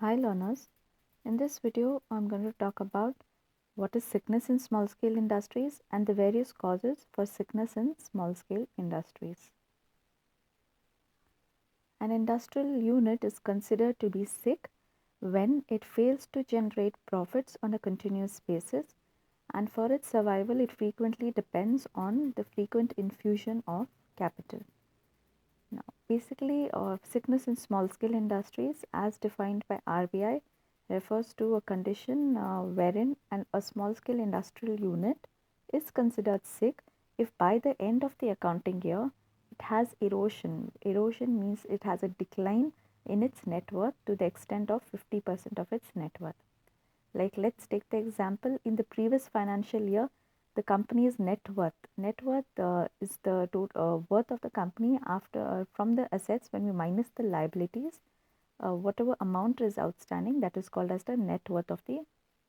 Hi learners, in this video I'm going to talk about what is sickness in small scale industries and the various causes for sickness in small scale industries. An industrial unit is considered to be sick when it fails to generate profits on a continuous basis, and for its survival it frequently depends on the frequent infusion of capital. Now, basically, sickness in small scale industries, as defined by RBI, refers to a condition wherein a small scale industrial unit is considered sick if by the end of the accounting year it has erosion. Erosion means it has a decline in its net worth to the extent of 50% of its net worth. Like, let's take the example, in the previous financial year, the company's net worth is the total worth of the company after from the assets. When we minus the liabilities, whatever amount is outstanding, that is called as the net worth of the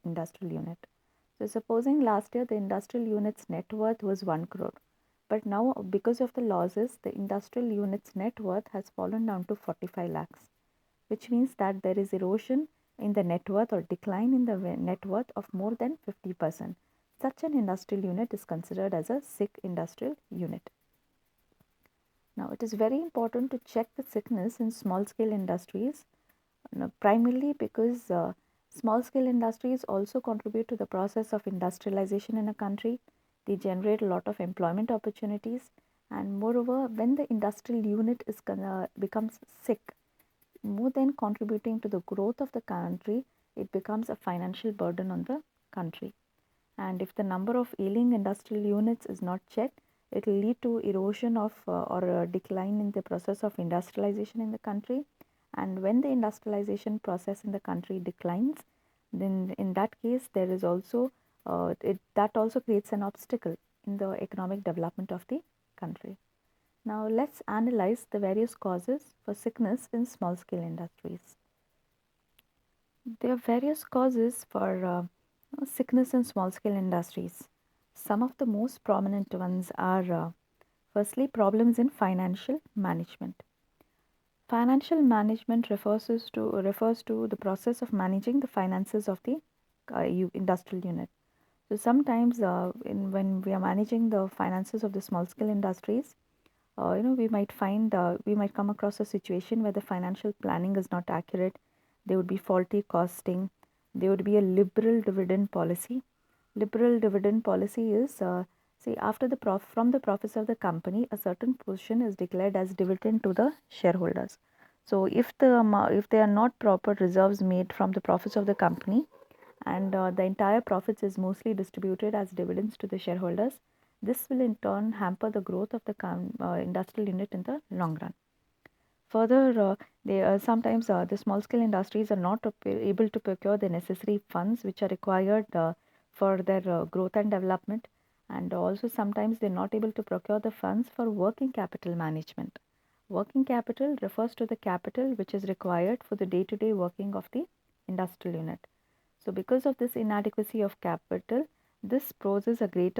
industrial unit. So supposing last year the industrial unit's net worth was 1 crore, but now because of the losses the industrial unit's net worth has fallen down to 45 lakhs, which means that there is erosion in the net worth or decline in the net worth of more than 50%. Such an industrial unit is considered as a sick industrial unit. Now, it is very important to check the sickness in small scale industries, primarily because small scale industries also contribute to the process of industrialization in a country. They generate a lot of employment opportunities, and moreover, when the industrial unit becomes sick, more than contributing to the growth of the country, it becomes a financial burden on the country. And if the number of ailing industrial units is not checked, it will lead to erosion of or a decline in the process of industrialization in the country. And when the industrialization process in the country declines, then in that case there is also that also creates an obstacle in the economic development of the country. Now let's analyze the various causes for sickness in small scale industries. There are various causes for sickness in small scale industries. Some of the most prominent ones are firstly, problems in financial management. Financial management refers to the process of managing the finances of the industrial unit. So sometimes when we are managing the finances of the small scale industries, we might come across a situation where the financial planning is not accurate. There would be faulty costing. There would be a liberal dividend policy. Liberal dividend policy is see, after from the profits of the company, a certain portion is declared as dividend to the shareholders. So if there are not proper reserves made from the profits of the company, and the entire profits is mostly distributed as dividends to the shareholders, this will in turn hamper the growth of the industrial unit in the long run. Further, sometimes the small scale industries are not able to procure the necessary funds which are required for their growth and development, and also sometimes they are not able to procure the funds for working capital management. Working capital refers to the capital which is required for the day-to-day working of the industrial unit. So because of this inadequacy of capital, this poses a great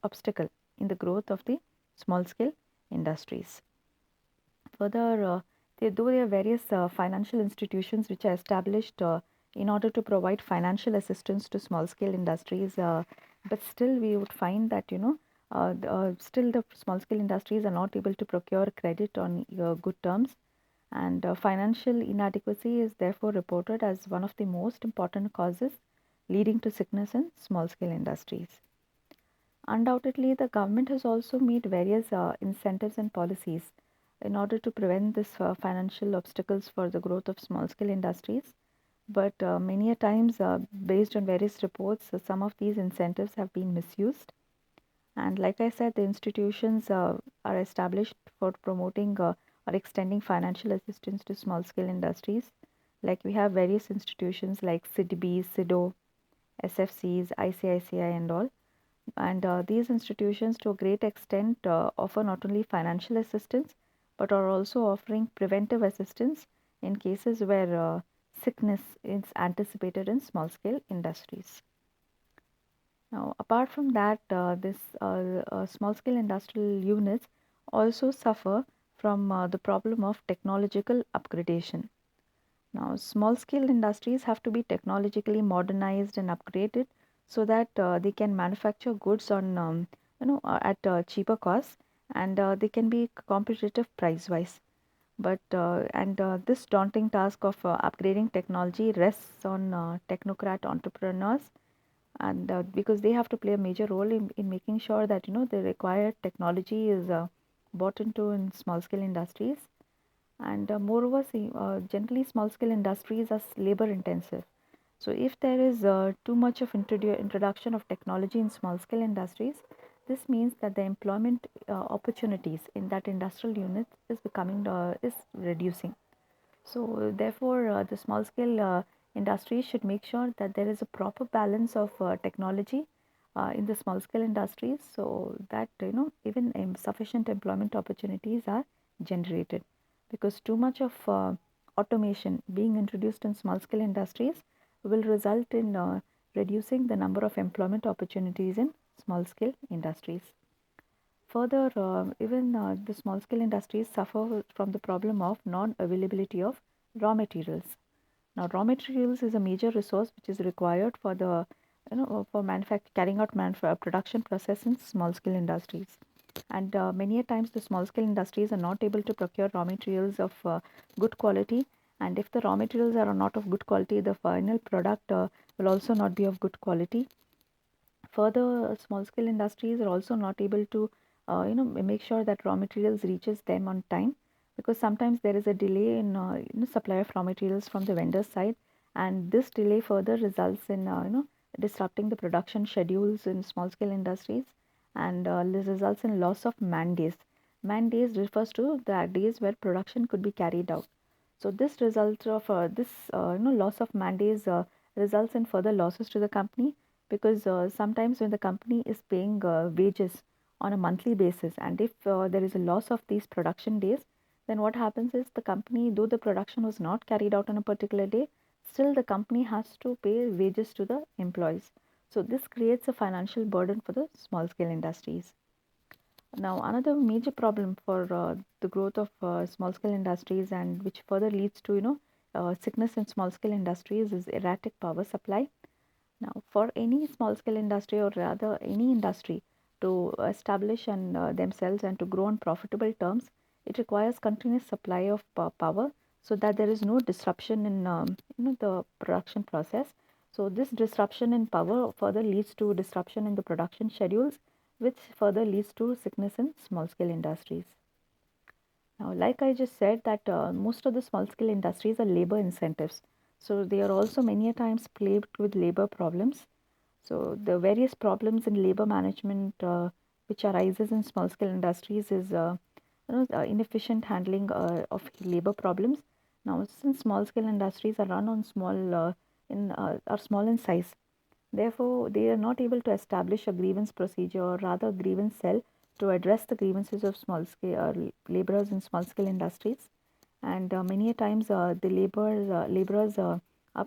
obstacle in the growth of the small scale industries. Further, there are various financial institutions which are established in order to provide financial assistance to small scale industries, but still we would find that still the small scale industries are not able to procure credit on good terms, and financial inadequacy is therefore reported as one of the most important causes leading to sickness in small scale industries. Undoubtedly, the government has also made various incentives and policies in order to prevent this financial obstacles for the growth of small scale industries. But many a times, based on various reports, some of these incentives have been misused. And like I said, the institutions are established for promoting or extending financial assistance to small scale industries. Like we have various institutions like SIDBI, SIDO, SFCs, ICICI and all. And these institutions to a great extent offer not only financial assistance but are also offering preventive assistance in cases where sickness is anticipated in small scale industries. Now, apart from that, this small scale industrial units also suffer from the problem of technological upgradation. Now, small scale industries have to be technologically modernized and upgraded so that they can manufacture goods on at cheaper costs, and they can be competitive price wise. But and this daunting task of upgrading technology rests on technocrat entrepreneurs, and because they have to play a major role in making sure that the required technology is bought into in small scale industries. And moreover, see, generally small scale industries are labor intensive. So if there is too much of introduction of technology in small scale industries, this means that the employment opportunities in that industrial unit is becoming is reducing. So therefore, the small scale industries should make sure that there is a proper balance of technology in the small scale industries, so that even sufficient employment opportunities are generated. Because too much of automation being introduced in small scale industries will result in reducing the number of employment opportunities in small scale industries. Further, even the small scale industries suffer from the problem of non availability of raw materials. Now, raw materials is a major resource which is required for the for carrying out production process in small scale industries. And many a times the small scale industries are not able to procure raw materials of good quality. And if the raw materials are not of good quality, the final product will also not be of good quality. Further, small scale industries are also not able to make sure that raw materials reaches them on time, because sometimes there is a delay in supply of raw materials from the vendor side, and this delay further results in disrupting the production schedules in small scale industries, and this results in loss of man days. Man days refers to the days where production could be carried out. So this result of this loss of man days results in further losses to the company, because sometimes when the company is paying wages on a monthly basis, and if there is a loss of these production days, then what happens is the company, though the production was not carried out on a particular day, still the company has to pay wages to the employees. So this creates a financial burden for the small scale industries. Now, another major problem for the growth of small scale industries, and which further leads to sickness in small scale industries, is erratic power supply. Now, for any small scale industry, or rather any industry, to establish and themselves and to grow on profitable terms, it requires continuous supply of power, so that there is no disruption in the production process. So this disruption in power further leads to disruption in the production schedules, which further leads to sickness in small scale industries. Now, like I just said, that most of the small scale industries are labor incentives. So they are also many a times plagued with labor problems. So the various problems in labor management which arises in small scale industries is inefficient handling of labor problems. Now, since small scale industries are run on small in are small in size, therefore, they are not able to establish a grievance procedure, or rather grievance cell, to address the grievances of small scale laborers in small scale industries. And many a times the laborers are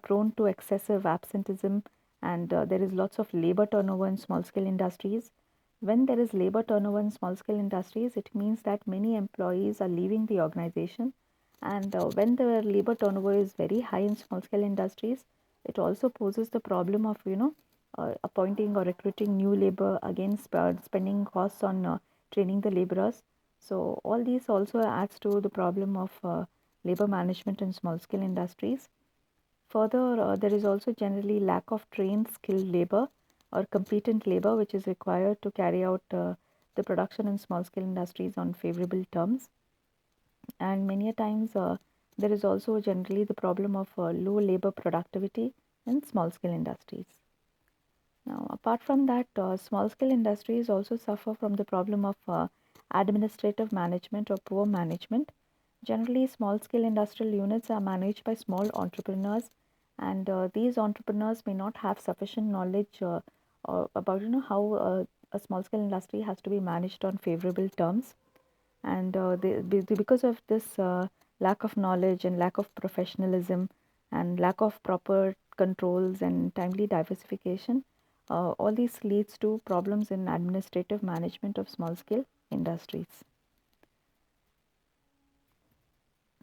prone to excessive absenteeism, and there is lots of labor turnover in small scale industries. When there is labor turnover in small scale industries, it means that many employees are leaving the organization. And when the labor turnover is very high in small scale industries, it also poses the problem of appointing or recruiting new labor, again spending costs on training the laborers. So all these also adds to the problem of labor management in small scale industries. Further, there is also generally lack of trained skilled labor or competent labor which is required to carry out the production in small scale industries on favorable terms. And many a times there is also generally the problem of low labor productivity in small scale industries. Now, apart from that, small scale industries also suffer from the problem of administrative management or poor management. Generally, small scale industrial units are managed by small entrepreneurs, and these entrepreneurs may not have sufficient knowledge about how a small scale industry has to be managed on favorable terms. And because of this lack of knowledge and lack of professionalism and lack of proper controls and timely diversification, all these leads to problems in administrative management of small scale industries.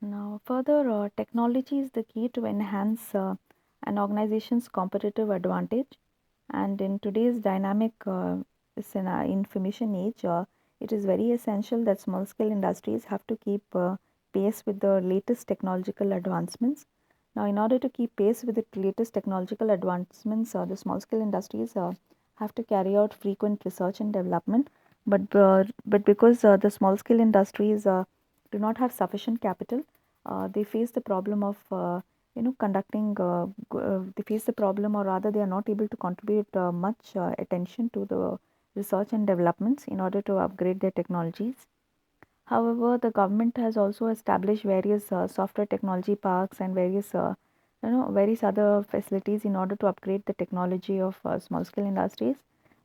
Now, further, technology is the key to enhance an organization's competitive advantage. And in today's dynamic information age, it is very essential that small scale industries have to keep pace with the latest technological advancements. Now, in order to keep pace with the latest technological advancements, the small scale industries have to carry out frequent research and development. But because the small scale industries do not have sufficient capital, they face the problem of conducting they face the problem, or rather they are not able to contribute much attention to the research and developments in order to upgrade their technologies. However, the government has also established various software technology parks and various other facilities in order to upgrade the technology of small scale industries.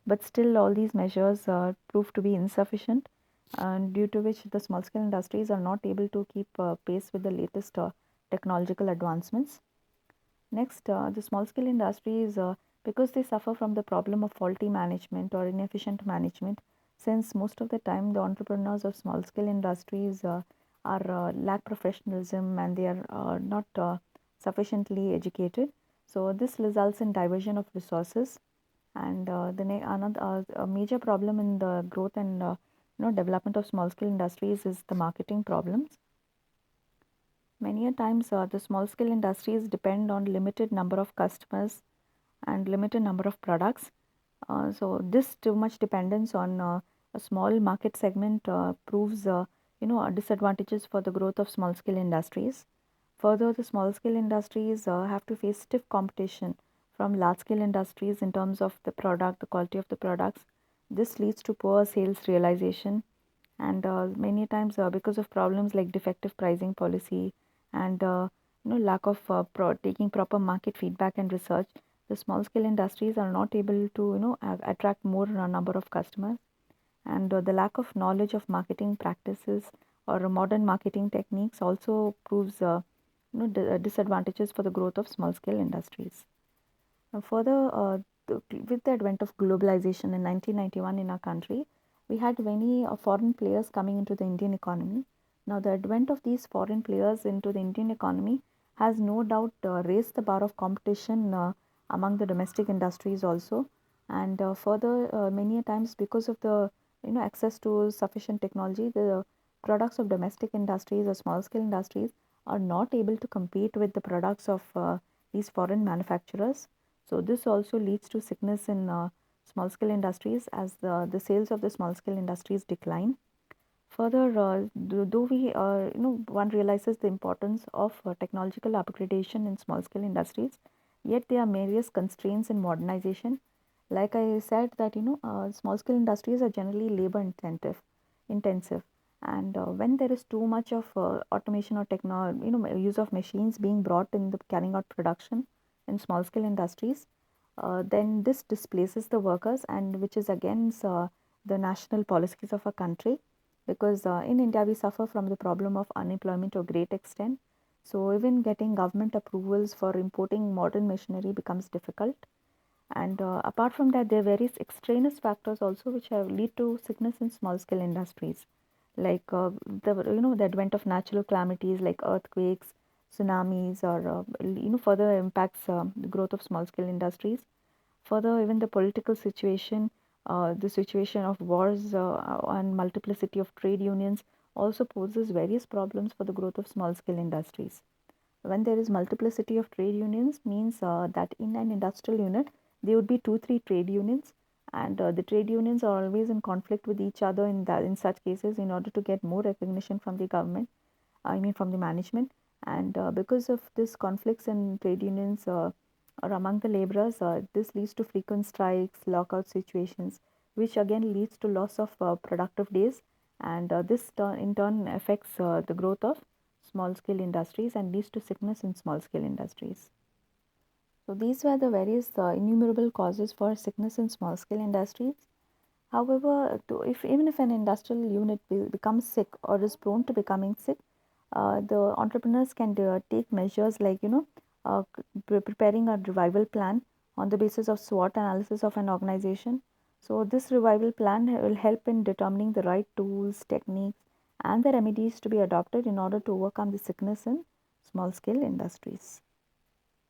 But still, all these measures prove to be insufficient, and due to which the small scale industries are not able to keep pace with the latest technological advancements. Next, the small scale industries, because they suffer from the problem of faulty management or inefficient management, since most of the time the entrepreneurs of small scale industries are lack professionalism, and they are not sufficiently educated. So this results in diversion of resources, and another a major problem in the growth and development of small scale industries is the marketing problems. Many a times, the small scale industries depend on limited number of customers and limited number of products. So this too much dependence on a small market segment proves disadvantages for the growth of small scale industries. Further, the small scale industries have to face stiff competition from large scale industries in terms of the product, the quality of the products. This leads to poor sales realization, and many times because of problems like defective pricing policy and lack of taking proper market feedback and research, the small scale industries are not able to attract more number of customers, and the lack of knowledge of marketing practices or modern marketing techniques also proves disadvantages for the growth of small scale industries. Now, further, with the advent of globalization in 1991 in our country, we had many foreign players coming into the Indian economy. Now, the advent of these foreign players into the Indian economy has no doubt raised the bar of competition among the domestic industries also. And further, many a times because of the access to sufficient technology, the products of domestic industries or small scale industries are not able to compete with the products of these foreign manufacturers. So this also leads to sickness in small scale industries as the sales of the small scale industries decline. Further, though we, one realizes the importance of technological upgradation in small scale industries, yet there are various constraints in modernization. Like I said, that small scale industries are generally labor intensive, and when there is too much of automation or technology, use of machines being brought in the carrying out production in small scale industries, then this displaces the workers, and which is against the national policies of a country, because in India we suffer from the problem of unemployment to a great extent. So even getting government approvals for importing modern machinery becomes difficult. And apart from that, there are various extraneous factors also which have lead to sickness in small scale industries, like the advent of natural calamities like earthquakes, tsunamis, or further impacts the growth of small scale industries. Further, even the political situation, the situation of wars and multiplicity of trade unions also poses various problems for the growth of small scale industries. When there is multiplicity of trade unions means that in an industrial unit there would be two three trade unions, and the trade unions are always in conflict with each other in such cases in order to get more recognition from the government, I mean from the management. And because of this conflicts in trade unions or among the laborers, this leads to frequent strikes, lockout situations, which again leads to loss of productive days, and in turn affects the growth of small scale industries and leads to sickness in small scale industries. So these were the various innumerable causes for sickness in small scale industries. However, if even if an industrial unit becomes sick or is prone to becoming sick, the entrepreneurs can take measures like preparing a revival plan on the basis of SWOT analysis of an organization. So this revival plan will help in determining the right tools, techniques, and the remedies to be adopted in order to overcome the sickness in small scale industries.